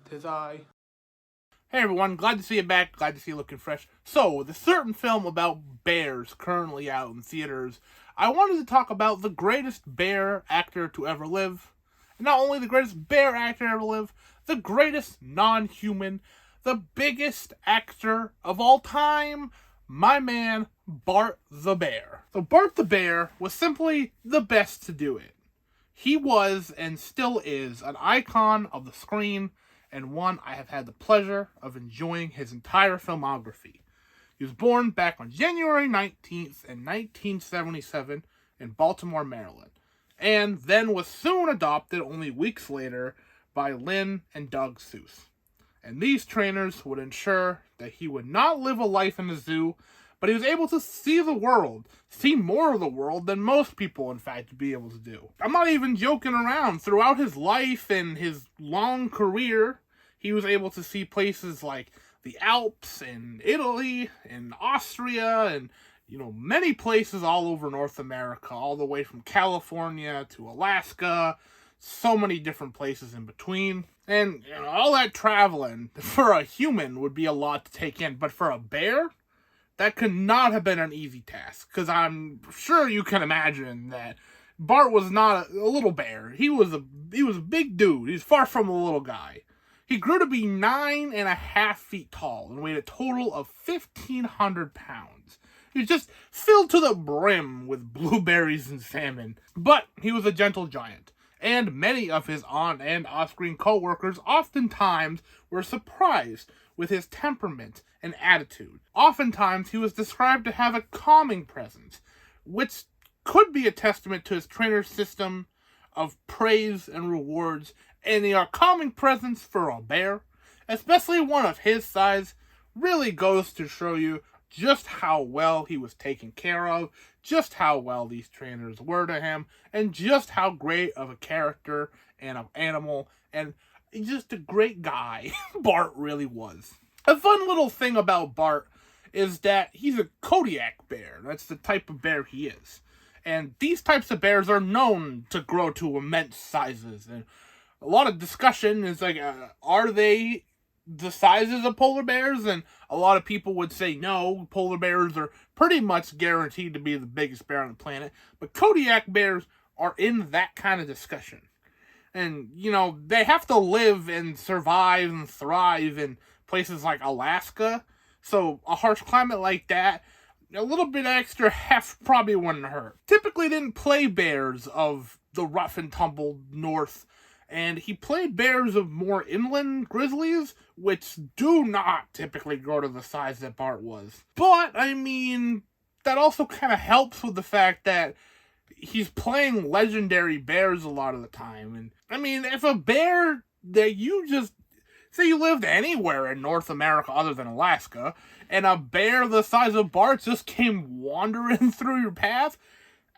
'Tis I. Hey everyone, glad to see you back, glad to see you looking fresh. So, with a certain film about bears currently out in theaters, I wanted to talk about the greatest bear actor to ever live. And not only the greatest bear actor to ever live, the greatest non-human, the biggest actor of all time, my man, Bart the Bear. So Bart the Bear was simply the best to do it. He was, and still is, an icon of the screen, and one I have had the pleasure of enjoying his entire filmography. He was born back on January 19th in 1977 in Baltimore, Maryland, and then was soon adopted only weeks later by Lynn and Doug Seuss. And these trainers would ensure that he would not live a life in a zoo, but he was able to see the world, see more of the world than most people, in fact, would be able to do. I'm not even joking around. Throughout his life and his long career, he was able to see places like the Alps and Italy and Austria and, many places all over North America, all the way from California to Alaska, so many different places in between. And all that traveling for a human would be a lot to take in, but for a bear, that could not have been an easy task, because I'm sure you can imagine that Bart was not a little bear. He was a big dude. He's far from a little guy. He grew to be 9.5 feet tall and weighed a total of 1,500 pounds. He was just filled to the brim with blueberries and salmon. But he was a gentle giant, and many of his on- and off-screen co-workers oftentimes were surprised with his temperament and attitude. Oftentimes, he was described to have a calming presence, which could be a testament to his trainer's system of praise and rewards, and the calming presence for a bear, especially one of his size, really goes to show you just how well he was taken care of, just how well these trainers were to him, and just how great of a character and an animal and just a great guy Bart really was. A fun little thing about Bart is that he's a Kodiak bear. That's the type of bear he is. And these types of bears are known to grow to immense sizes. And a lot of discussion is like, are they the sizes of polar bears? And a lot of people would say no, polar bears are pretty much guaranteed to be the biggest bear on the planet. But Kodiak bears are in that kind of discussion. And, they have to live and survive and thrive in places like Alaska. So a harsh climate like that, a little bit extra heft probably wouldn't hurt. Typically didn't play bears of the rough and tumble north, and he played bears of more inland grizzlies, which do not typically grow to the size that Bart was. But, that also kind of helps with the fact that he's playing legendary bears a lot of the time. And, if a bear that you just, say you lived anywhere in North America other than Alaska, and a bear the size of Bart just came wandering through your path,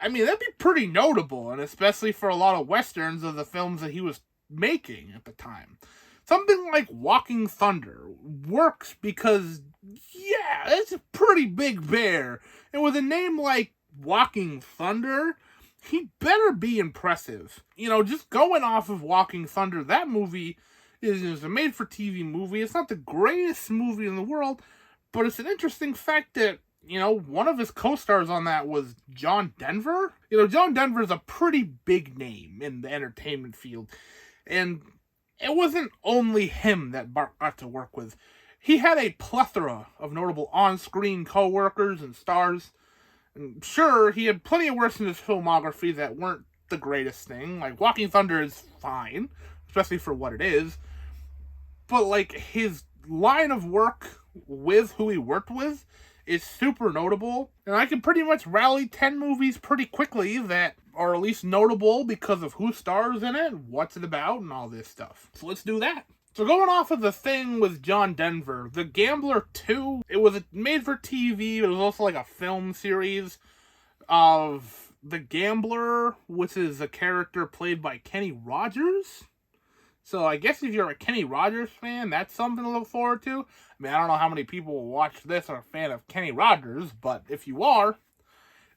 that'd be pretty notable, and especially for a lot of westerns of the films that he was making at the time. Something like Walking Thunder works because, yeah, it's a pretty big bear, and with a name like Walking Thunder, he better be impressive. Just going off of Walking Thunder, that movie is a made-for-TV movie. It's not the greatest movie in the world, but it's an interesting fact that, one of his co-stars on that was John Denver. John Denver is a pretty big name in the entertainment field, and it wasn't only him that Bart got to work with. He had a plethora of notable on-screen co-workers and stars. And sure, he had plenty of works in his filmography that weren't the greatest thing. Like, Walking Thunder is fine, especially for what it is. But, his line of work with who he worked with is super notable. And I can pretty much rally 10 movies pretty quickly that are at least notable because of who stars in it, what's it about, and all this stuff. So let's do that. So going off of the thing with John Denver, The Gambler 2, it was made for TV. It was also like a film series of The Gambler, which is a character played by Kenny Rogers. So I guess if you're a Kenny Rogers fan, that's something to look forward to. I don't know how many people will watch this or are a fan of Kenny Rogers, but if you are,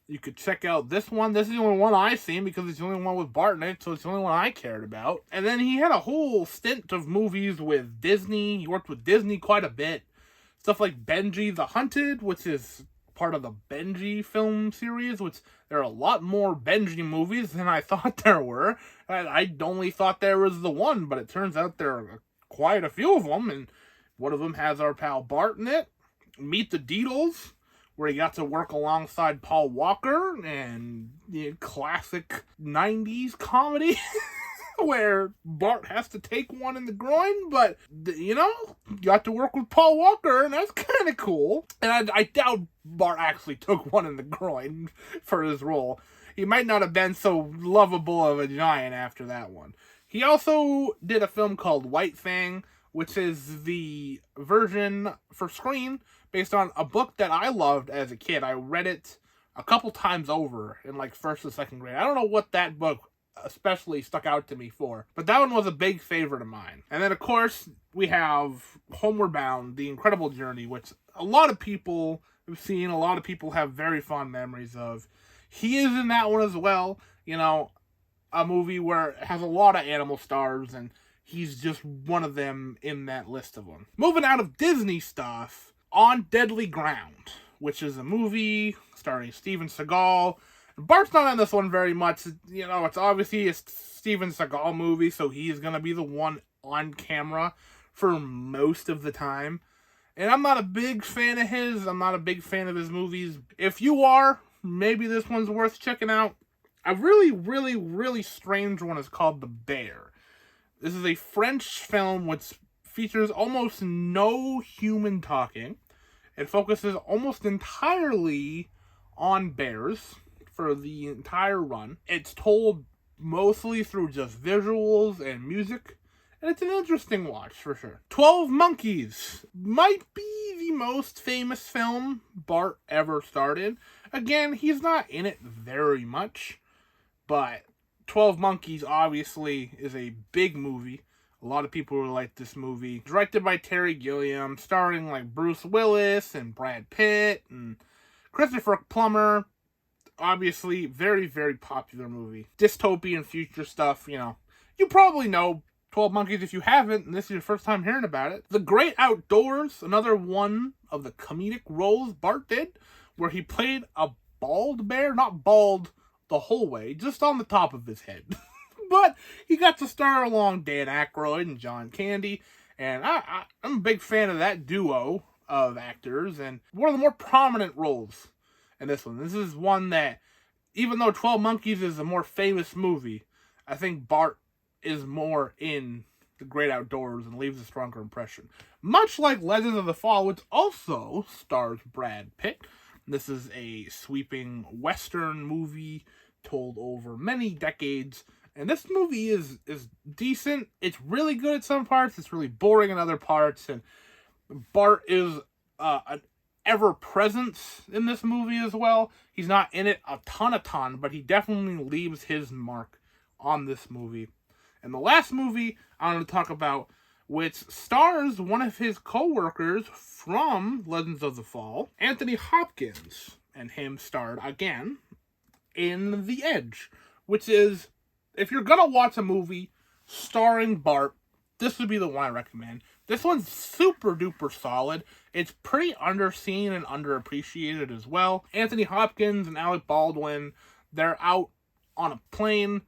you could check out this one. This is the only one I've seen because it's the only one with Bart in it, so it's the only one I cared about. And then he had a whole stint of movies with Disney. He worked with Disney quite a bit. Stuff like Benji the Hunted, which is part of the Benji film series, which there are a lot more Benji movies than I thought there were. I only thought there was the one, but it turns out there are quite a few of them, and one of them has our pal Bart in it. Meet the Deedles, where he got to work alongside Paul Walker, and classic 90s comedy where Bart has to take one in the groin, but, you got to work with Paul Walker, and that's kind of cool. And I doubt Bart actually took one in the groin for his role. He might not have been so lovable of a giant after that one. He also did a film called White Fang, which is the version for screen based on a book that I loved as a kid. I read it a couple times over in like first or second grade. I don't know what that book especially stuck out to me for, but that one was a big favorite of mine. And then, of course, we have Homeward Bound, The Incredible Journey, which a lot of people have seen, a lot of people have very fond memories of. He is in that one as well, a movie where it has a lot of animal stars, and he's just one of them in that list of them. Moving out of Disney stuff, On Deadly Ground, which is a movie starring Steven Seagal. Bart's not on this one very much. It's obviously a Steven Seagal movie, so he's going to be the one on camera for most of the time. And I'm not a big fan of his. I'm not a big fan of his movies. If you are, maybe this one's worth checking out. A really, really, really strange one is called The Bear. This is a French film which features almost no human talking. It focuses almost entirely on bears for the entire run. It's told mostly through just visuals and music, and it's an interesting watch for sure. 12 Monkeys might be the most famous film Bart ever starred in. Again, he's not in it very much, but 12 Monkeys obviously is a big movie. A lot of people really like this movie. Directed by Terry Gilliam, starring like Bruce Willis and Brad Pitt and Christopher Plummer. Obviously, very, very popular movie. Dystopian future stuff, You probably know 12 Monkeys if you haven't, and this is your first time hearing about it. The Great Outdoors, another one of the comedic roles Bart did, where he played a bald bear. Not bald the whole way, just on the top of his head. But he got to star along Dan Aykroyd and John Candy, and I'm a big fan of that duo of actors, and one of the more prominent roles in this one. This is one that, even though 12 Monkeys is a more famous movie, I think Bart is more in The Great Outdoors and leaves a stronger impression. Much like Legends of the Fall, which also stars Brad Pitt. This is a sweeping Western movie told over many decades. And this movie is decent. It's really good at some parts. It's really boring in other parts. And Bart is an ever-presence in this movie as well. He's not in it a ton, but he definitely leaves his mark on this movie. And the last movie I want to talk about, which stars one of his co-workers from Legends of the Fall, Anthony Hopkins, and him starred again in The Edge, which is, if you're gonna watch a movie starring Bart, this would be the one I recommend. This one's super duper solid. It's pretty underseen and underappreciated as well. Anthony Hopkins and Alec Baldwin, they're out on a plane.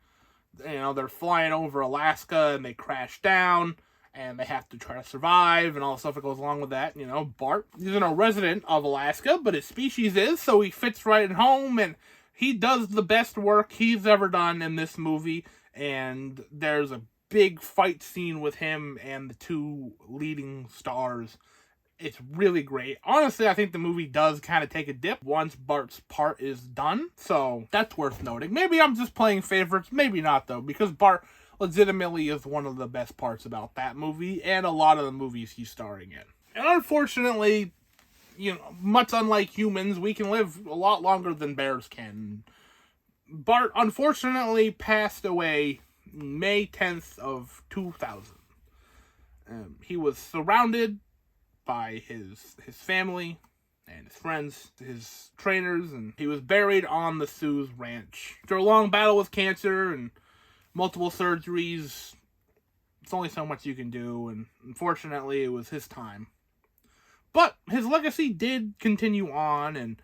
They're flying over Alaska and they crash down and they have to try to survive and all the stuff that goes along with that. Bart isn't a resident of Alaska, but his species is, so he fits right at home, and he does the best work he's ever done in this movie. And there's a big fight scene with him and the two leading stars. It's really great. Honestly, I think the movie does kind of take a dip once Bart's part is done, so that's worth noting. Maybe I'm just playing favorites, maybe not though, because Bart legitimately is one of the best parts about that movie and a lot of the movies he's starring in. And unfortunately, much unlike humans, we can live a lot longer than bears can. Bart unfortunately passed away May 10th of 2000. He was surrounded by his family, and his friends, his trainers, and he was buried on the Sioux Ranch. After a long battle with cancer and multiple surgeries, it's only so much you can do, and unfortunately it was his time. But his legacy did continue on, and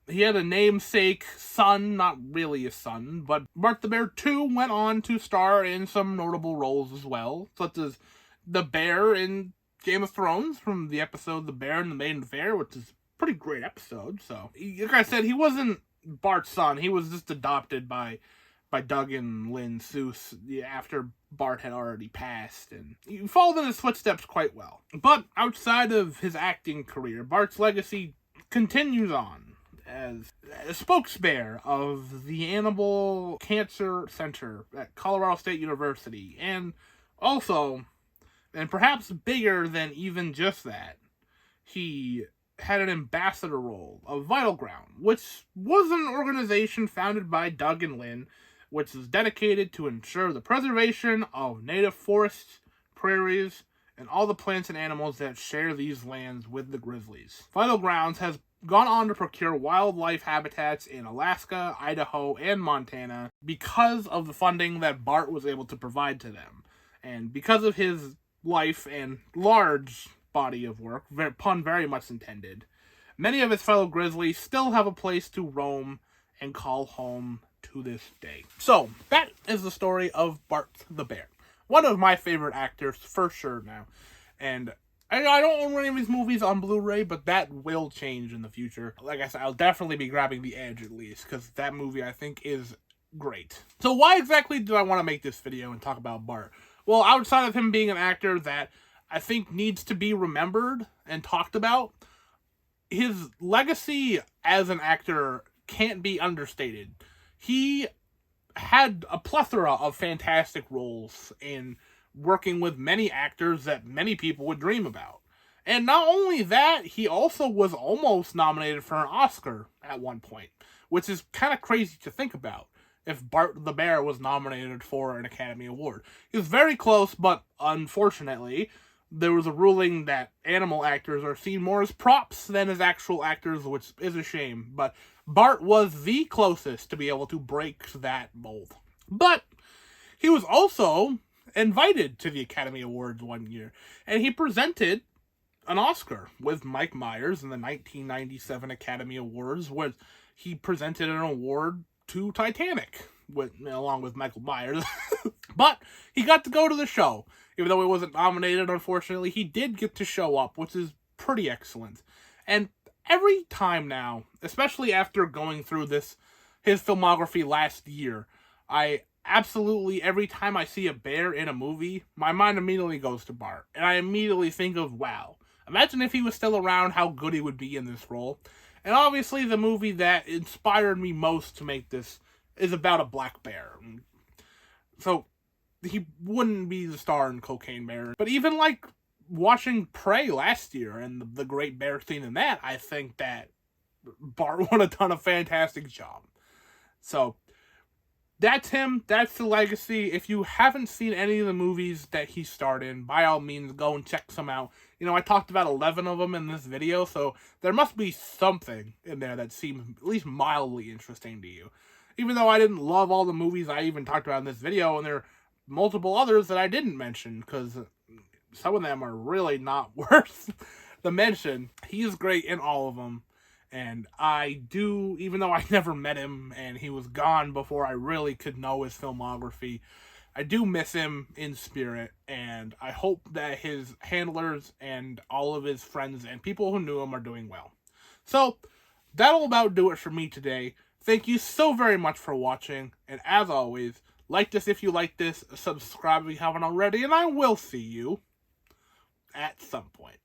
he had a namesake son, not really a son, but Bart the Bear 2 went on to star in some notable roles as well, such as the bear in Game of Thrones from the episode The Bear and the Maiden Fair, which is a pretty great episode. So, like I said, he wasn't Bart's son. He was just adopted by Doug and Lynn Seuss after Bart had already passed, and he followed in his footsteps quite well. But outside of his acting career, Bart's legacy continues on as a spokesbear of the Animal Cancer Center at Colorado State University, and also, and perhaps bigger than even just that, he had an ambassador role of Vital Ground, which was an organization founded by Doug and Lynn, which is dedicated to ensure the preservation of native forests, prairies, and all the plants and animals that share these lands with the grizzlies. Vital Grounds has gone on to procure wildlife habitats in Alaska, Idaho, and Montana because of the funding that Bart was able to provide to them. And because of his life and large body of work, pun very much intended, many of his fellow grizzlies still have a place to roam and call home to this day. So, that is the story of Bart the Bear. One of my favorite actors, for sure now. And I don't own any of his movies on Blu-ray, but that will change in the future. Like I said, I'll definitely be grabbing The Edge at least, because that movie I think is great. So why exactly do I want to make this video and talk about Bart? Well, outside of him being an actor that I think needs to be remembered and talked about, his legacy as an actor can't be understated. He had a plethora of fantastic roles in working with many actors that many people would dream about. And not only that, he also was almost nominated for an Oscar at one point, which is kind of crazy to think about, if Bart the Bear was nominated for an Academy Award. He was very close, but unfortunately, there was a ruling that animal actors are seen more as props than as actual actors, which is a shame. But Bart was the closest to be able to break that mold. But he was also invited to the Academy Awards one year, and he presented an Oscar with Mike Myers in the 1997 Academy Awards, where he presented an award to Titanic, along with Michael Myers. But he got to go to the show. Even though he wasn't nominated, unfortunately, he did get to show up, which is pretty excellent. And every time now, especially after going through his filmography last year, every time I see a bear in a movie, my mind immediately goes to Bart. And I immediately think of, wow, imagine if he was still around, how good he would be in this role. And obviously the movie that inspired me most to make this is about a black bear. So he wouldn't be the star in Cocaine Bear. But even like watching Prey last year and the great bear scene in that, I think that Bart would have done a fantastic job. So that's him. That's the legacy. If you haven't seen any of the movies that he starred in, by all means, go and check some out. You know, I talked about 11 of them in this video, so there must be something in there that seems at least mildly interesting to you. Even though I didn't love all the movies I even talked about in this video, and there are multiple others that I didn't mention, because some of them are really not worth the mention. He's great in all of them. And I do, even though I never met him and he was gone before I really could know his filmography, I do miss him in spirit, and I hope that his handlers and all of his friends and people who knew him are doing well. So, that'll about do it for me today. Thank you so very much for watching, and as always, like this if you like this, subscribe if you haven't already, and I will see you at some point.